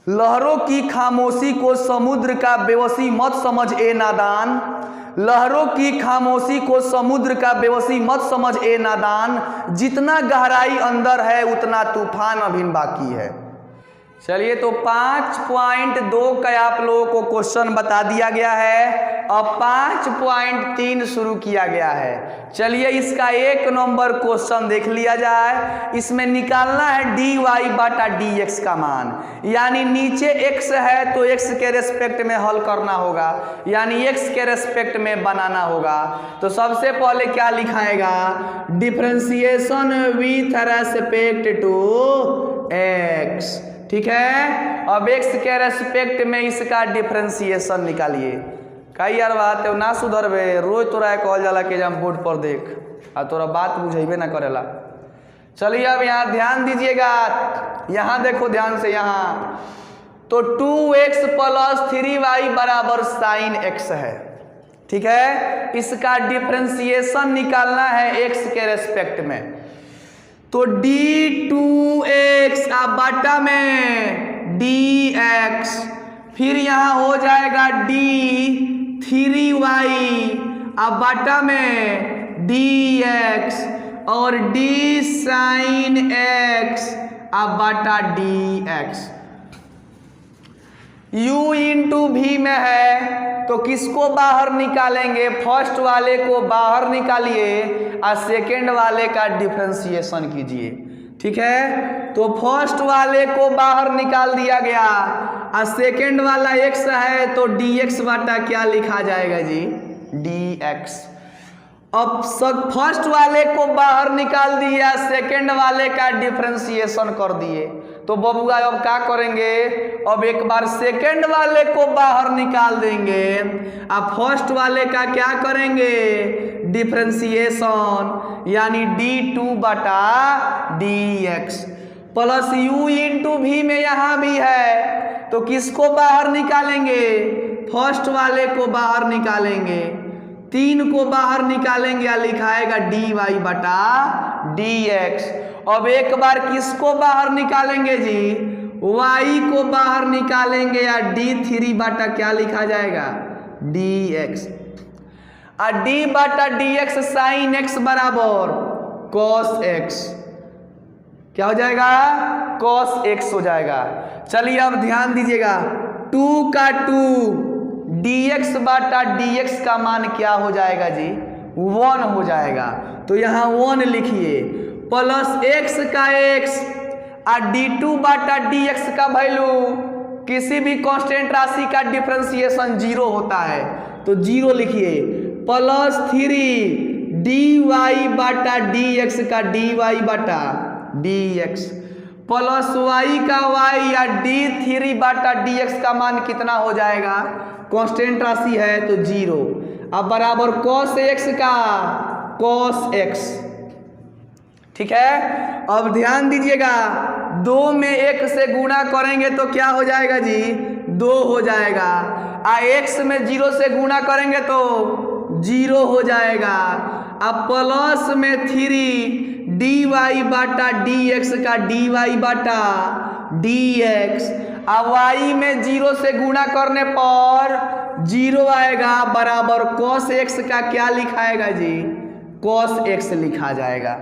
लहरों की खामोशी को समुद्र का बेबसी मत समझ ए नादान। लहरों की खामोशी को समुद्र का बेबसी मत समझ ए नादान। जितना गहराई अंदर है उतना तूफान अभी बाकी है। चलिए, तो 5.2 का आप लोगों को क्वेश्चन बता दिया गया है। अब 5.3 शुरू किया गया है। चलिए, इसका 1 नंबर क्वेश्चन देख लिया जाए। इसमें निकालना है dy बटा dx का मान, यानी नीचे x है तो x के रेस्पेक्ट में हल करना होगा, यानी x के रेस्पेक्ट में बनाना होगा। तो सबसे पहले क्या लिखाएगा, differentiation with respect to x। ठीक है, अब x के रेस्पेक्ट में इसका डिफरेंशिएशन निकालिए। कई यार बात है ना सुधरबे, रोज तोरा कहल जाला कि हम बोर्ड पर देख आ तोरा बात बुझेबे ना करेला। चलिए, अब यहाँ ध्यान दीजिएगा, यहाँ देखो ध्यान से। यहाँ तो 2x + 3y बराबर sin x है। ठीक है, इसका डिफरेंशिएशन निकालना है x के रेस्पेक्ट में। तो d2x अब बटा में dx, फिर यहाँ हो जाएगा d3y अब बटा में dx और d sin x अब बटा dx। u इंटू v में है तो किसको बाहर निकालेंगे, फर्स्ट वाले को बाहर निकालिए और सेकेंड वाले का डिफरेंशिएशन कीजिए। ठीक है, तो फर्स्ट वाले को बाहर निकाल दिया गया और सेकेंड वाला x है तो dx बटा क्या लिखा जाएगा जी, dx। अब फर्स्ट वाले को बाहर निकाल दिया, सेकेंड वाले का डिफरेंशिएशन कर दिए। तो बबुआ अब क्या करेंगे, अब एक बार सेकेंड वाले को बाहर निकाल देंगे, अब फर्स्ट वाले का क्या करेंगे, डिफरेंशिएशन, यानी d2 बटा dx plus u into v में यहाँ भी है तो किसको बाहर निकालेंगे, फर्स्ट वाले को बाहर निकालेंगे, 3 को बाहर निकालेंगे या लिखाएगा dy बटा dx। अब एक बार किसको बाहर निकालेंगे जी, y को बाहर निकालेंगे या d3 बटा क्या लिखा जाएगा, dx। और d बटा dx sin x बराबर cos x, क्या हो जाएगा, cos x हो जाएगा। चलिए, अब ध्यान दीजिएगा, 2 का 2 dx बटा dx का मान क्या हो जाएगा जी, 1 हो जाएगा। तो यहाँ 1 लिखिए, प्लस x का x और d2 बटा dx का वैल्यू, किसी भी कांस्टेंट राशि का डिफरेंशिएशन 0 होता है तो 0 लिखिए, प्लस 3 dy बटा dx का dy बटा dx प्लस y का y या d3 बटा dx का मान कितना हो जाएगा, कांस्टेंट राशि है तो 0। अब बराबर cos x का cos x। ठीक है, अब ध्यान दीजिएगा, 2 में 1 से गुणा करेंगे तो क्या हो जाएगा जी, 2 हो जाएगा, और x में 0 से गुणा करेंगे तो 0 हो जाएगा। अब प्लस में 3 dy बटा dx का dy बटा dx, अब y में 0 से गुणा करने पर 0 आएगा, बराबर cos x का क्या लिखाएगा जी, cos x लिखा जाएगा।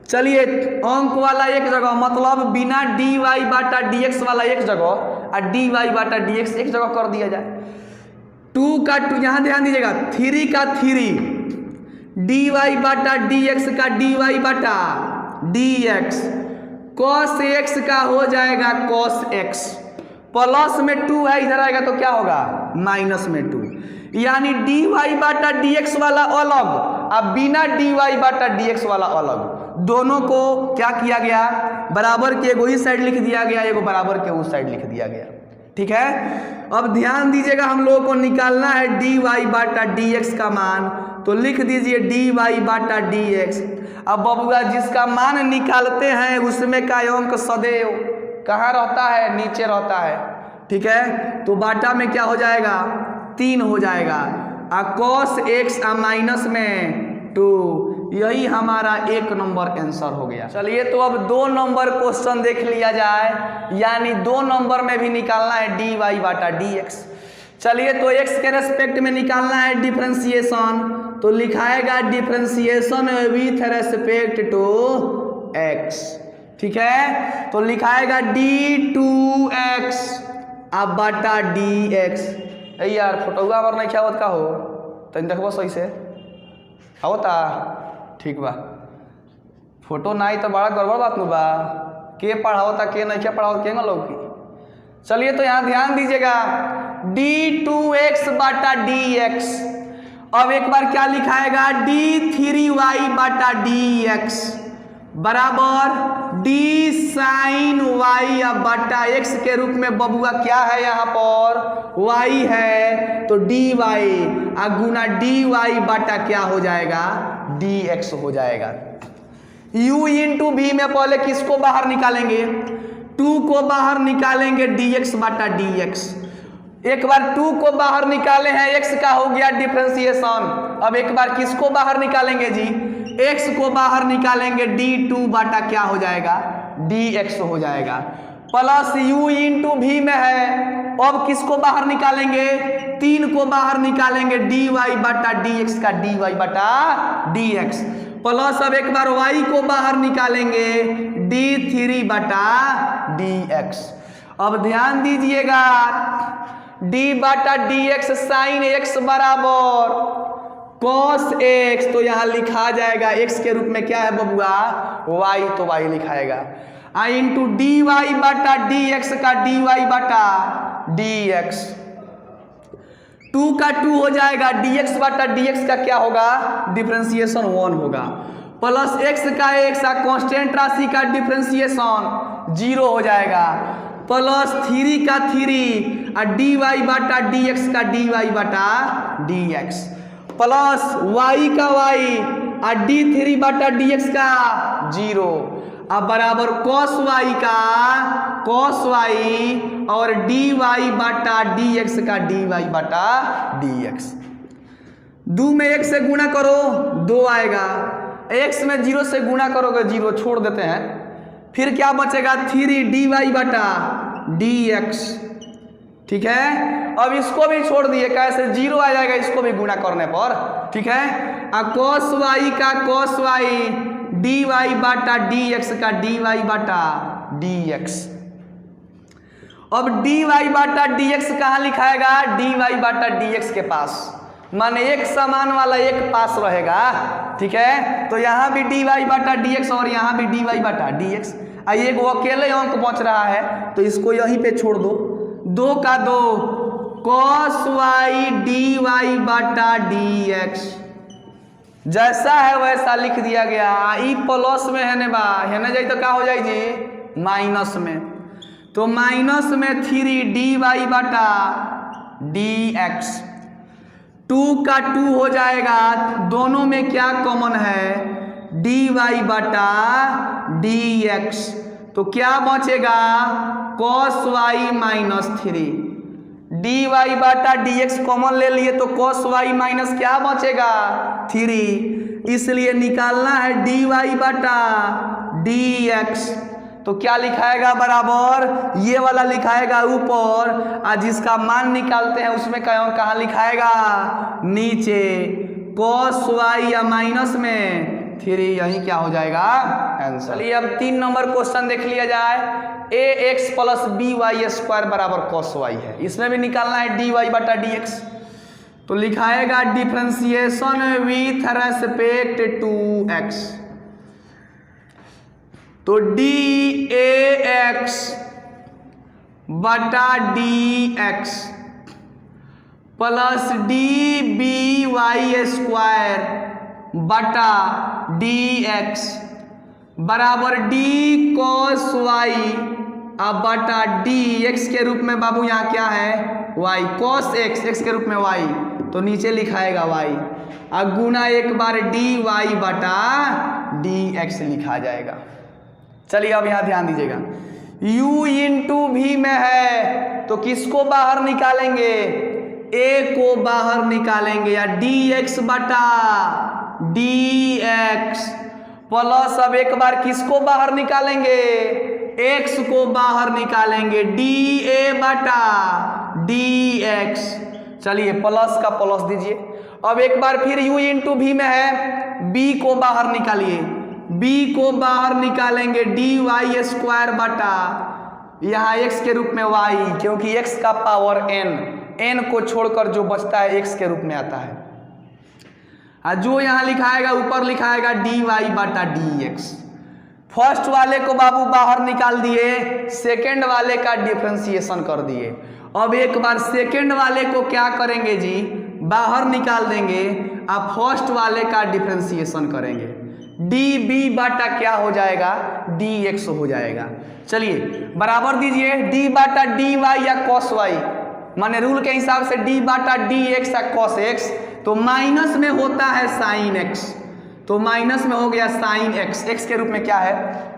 चलिए, अंक वाला एक जगह, मतलब बिना dy बटा dx वाला एक जगह और dy बटा dx एक जगह कर दिया जाए। 2 का 2, यहाँ ध्यान दीजिएगा, 3 का 3 dy बटा dx का dy बटा dx, cos x का हो जाएगा cos x, प्लस में 2 है इधर आएगा तो क्या होगा, माइनस में 2, यानी dy बटा dx वाला अलग अब बिना dy बटा dx वाला अलग, दोनों को क्या किया गया, बराबर के एगो इस साइड लिख दिया गया, एगो बराबर के उस साइड लिख दिया गया। ठीक है, अब ध्यान दीजिएगा, हम लोगों को निकालना है dy बटा dx का मान, तो लिख दीजिए dy बटा dx। अब बबुआ जिसका मान निकालते हैं उसमें का अंक सदैव कहाँ रहता है, नीचे रहता है। ठीक है, तो बाटा में क्या हो जाएगा, 3 हो जाएगा, और cos x माइनस में 2, यही हमारा 1 नंबर आंसर हो गया। चलिए तो अब 2 नंबर क्वेश्चन देख लिया जाए, यानी 2 नंबर में भी निकालना है dy बटा dx। चलिए तो x के रेस्पेक्ट में निकालना है डिफरेंशिएशन, तो लिखाएगा differentiation with respect to x। ठीक है, तो लिखाएगा d2x अब बटा dx। यार फोटोआ हमार नहीं क्या का हो तनी देखबो सही से होता ठीक बा, फोटो नहीं तो बड़ा गड़बड़ बात नु बा, के पढ़ाओता के नहीं क्या पढ़ाओ के लोग की। चलिए तो यहाँ ध्यान दीजिएगा d2x बटा dx। अब एक बार क्या लिखाएगा d3y बटा dx बराबर d sin y अब बटा x के रूप में बबुआ क्या है यहाँ पर y है, तो dy गुना dy बटा क्या हो जाएगा dx हो जाएगा। u इंटू v में पहले किसको बाहर निकालेंगे, 2 को बाहर निकालेंगे dx बटा dx। एक बार 2 को बाहर निकाले हैं, x का हो गया डिफरेंशिएशन। अब एक बार किसको बाहर निकालेंगे जी, x को बाहर निकालेंगे d2 बटा क्या हो जाएगा dx हो जाएगा, प्लस u इंटू v में है। अब किसको बाहर निकालेंगे, 3 को बाहर निकालेंगे dy बटा dx का dy बटा dx, प्लस अब एक बार y को बाहर निकालेंगे d3 बटा dx। अब ध्यान दीजिएगा d बटा dx साइन x बराबर cos x, तो यहाँ लिखा जाएगा x के रूप में क्या है बबुआ y, तो y लिखाएगा इंटू dy बटा dx का dy बटा dx। 2 का 2 हो जाएगा, dx बटा dx का क्या होगा डिफरेंशिएशन 1 होगा, प्लस x का x कांस्टेंट राशि का डिफरेंशिएशन 0 हो जाएगा, प्लस 3 का 3 और dy बटा dx का dy बटा dx, प्लस y का y और d3 बटा dx का 0 अब बराबर cos y का cos y और dy बटा dx का dy बटा dx। 2 में 1 से गुणा करो 2 आएगा, x में 0 से गुणा करोगे 0 छोड़ देते हैं, फिर क्या बचेगा 3 dy बटा dx। ठीक है, अब इसको भी छोड़ दिए, कैसे 0 आ जाएगा इसको भी गुणा करने पर। ठीक है, cos y का cos y dy बटा dx का dy बटा dx। अब dy बटा dx कहाँ लिखाएगा, dy बटा dx के पास, माने एक समान वाला एक पास रहेगा। ठीक है, तो यहाँ भी dy बटा dx और यहाँ भी dy बटा dx। आइए वो अकेले अंक बच रहा है तो इसको यहीं पे छोड़ दो, 2 का 2 cos y dy बटा dx, जैसा है वैसा लिख दिया गया। ई प्लस में है बा, है ना जाई तो क्या हो जाए जी माइनस में, तो माइनस में 3 dy बटा dx। 2 का 2 हो जाएगा, दोनों में क्या कॉमन है dy बटा dx, तो क्या बचेगा cos y माइनस 3, dy बटा dx कॉमन ले लिए तो cos y माइनस क्या बचेगा 3, इसलिए निकालना है dy बटा dx। तो क्या लिखाएगा बराबर ये वाला लिखाएगा ऊपर, और जिसका मान निकालते हैं उसमें कहाँ लिखाएगा नीचे, cos y या माइनस में 3, यही क्या हो जाएगा आंसर। चलिए अब 3 नंबर क्वेश्चन देख लिया जाए, ax प्लस by स्क्वायर बराबर cos y है, इसमें भी निकालना है dy बटा dx। तो लिखाएगा differentiation with respect to x, तो dAx बटा dx प्लस dby स्क्वायर बटा dx बराबर d cos y अब बटा dx के रूप में बाबू यहाँ क्या है y, cos x x के रूप में y, तो नीचे लिखाएगा y, अब गुना एक बार dy बटा dx लिखा जाएगा। चलिए अब यहाँ ध्यान दीजिएगा, u इंटू v में है तो किसको बाहर निकालेंगे, a को बाहर निकालेंगे, या dx बटा dx प्लस अब एक बार किसको बाहर निकालेंगे, x को बाहर निकालेंगे, dA बटा dx। चलिए प्लस का प्लस दीजिए। अब एक बार फिर u इंटू v में है, b को बाहर निकालिए, b को बाहर निकालेंगे dy स्क्वायर बटा यहाँ x के रूप में y, क्योंकि x का पावर n को छोड़कर जो बचता है x के रूप में आता है। जो यहाँ लिखाएगा ऊपर लिखाएगा dy बटा dx। फर्स्ट वाले को बाबू बाहर निकाल दिए, सेकंड वाले का डिफरेंशिएशन कर दिए। अब एक बार सेकंड वाले को क्या करेंगे जी, बाहर निकाल देंगे, अब फर्स्ट वाले का डिफरेंशिएशन करेंगे, db बटा क्या हो जाएगा, dx हो जाएगा। चलिए बराबर दीजिए d बटा dy या cos y, माने रूल के हिसाब से d बटा dx या cos x, तो माइनस में होता है साइन x, तो माइनस में हो गया साइन x, x के रूप में क्या है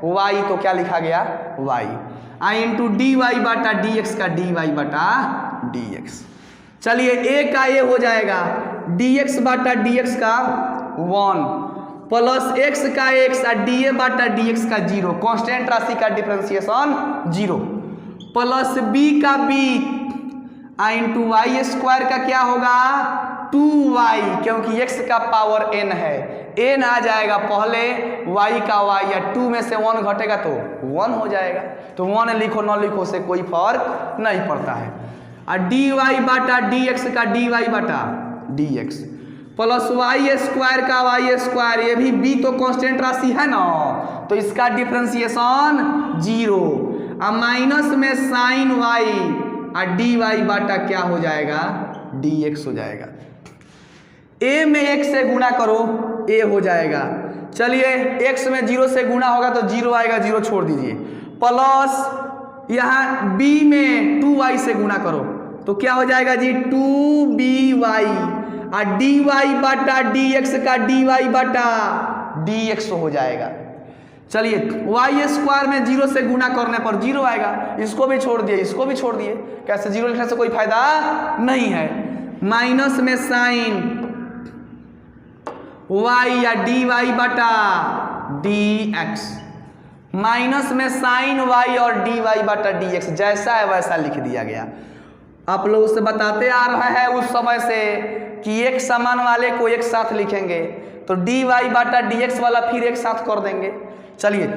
y, तो क्या लिखा गया y, आई इंटू डी वाई बटा डी एक्स का dy बटा dx। चलिए a का a हो जाएगा dx बटा dx का 1 प्लस x का x और dA बटा dx का 0, कांस्टेंट राशि का डिफरेंशिएशन 0, प्लस b का b इंटू वाई स्क्वायर का क्या होगा 2y, क्योंकि x का पावर n है, n आ जाएगा पहले, y का y या 2 में से 1 घटेगा तो 1 हो जाएगा, तो 1 लिखो न लिखो से कोई फर्क नहीं पड़ता है। और dy बटा dx का dy बटा dx प्लस वाई स्क्वायर का वाई स्क्वायर, ये भी b तो कांस्टेंट राशि है ना, तो इसका डिफरेंशिएशन 0, अब माइनस में साइन y और dy बटा क्या हो जाएगा dx हो जाएगा। a में x से गुणा करो a हो जाएगा। चलिए x में 0 से गुणा होगा तो 0 आएगा, 0 छोड़ दीजिए, प्लस यहाँ b में 2y से गुणा करो तो क्या हो जाएगा जी 2by और dy बटा dx का dy बटा dx हो जाएगा। चलिए y स्क्वायर में 0 से गुणा करने पर 0 आएगा, इसको भी छोड़ दिए, इसको भी छोड़ दिए, कैसे 0 लिखने से कोई फायदा नहीं है। माइनस में साइन y या dy बटा dx, माइनस में साइन y और dy बटा dx, जैसा है वैसा लिख दिया गया। आप लोगों से बताते आ रहा है उस समय से कि एक समान वाले को एक साथ लिखेंगे, तो dy बटा dx वाला फिर एक साथ कर देंगे। चलिए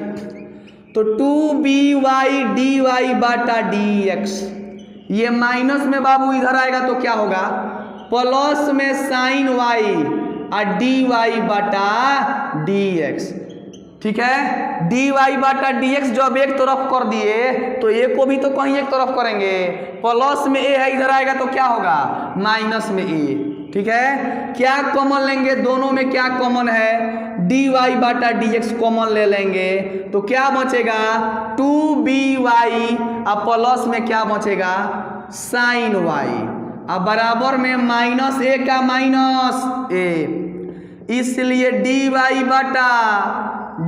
तो 2by dy बटा dx, ये माइनस में बाबू इधर आएगा तो क्या होगा प्लस में साइन y और dy बटा dx, ठीक है। dy बटा dx जब एक तरफ कर दिए तो a को भी तो कहीं एक तरफ करेंगे, प्लस में a है इधर आएगा तो क्या होगा माइनस में a, ठीक है। क्या कॉमन लेंगे, दोनों में क्या कॉमन है dy बटा dx कॉमन ले लेंगे तो क्या बचेगा 2by और प्लस में क्या बचेगा साइन y, अब बराबर में माइनस a का माइनस a, इसलिए dy बटा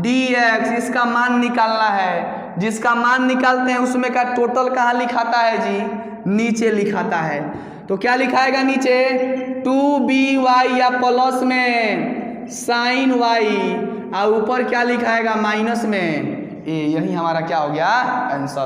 dx इसका मान निकालना है, जिसका मान निकालते हैं उसमें का टोटल कहाँ लिखाता है जी नीचे लिखाता है, तो क्या लिखाएगा नीचे 2by या प्लस में साइन y और ऊपर क्या लिखाएगा माइनस में a, यही हमारा क्या हो गया आंसर।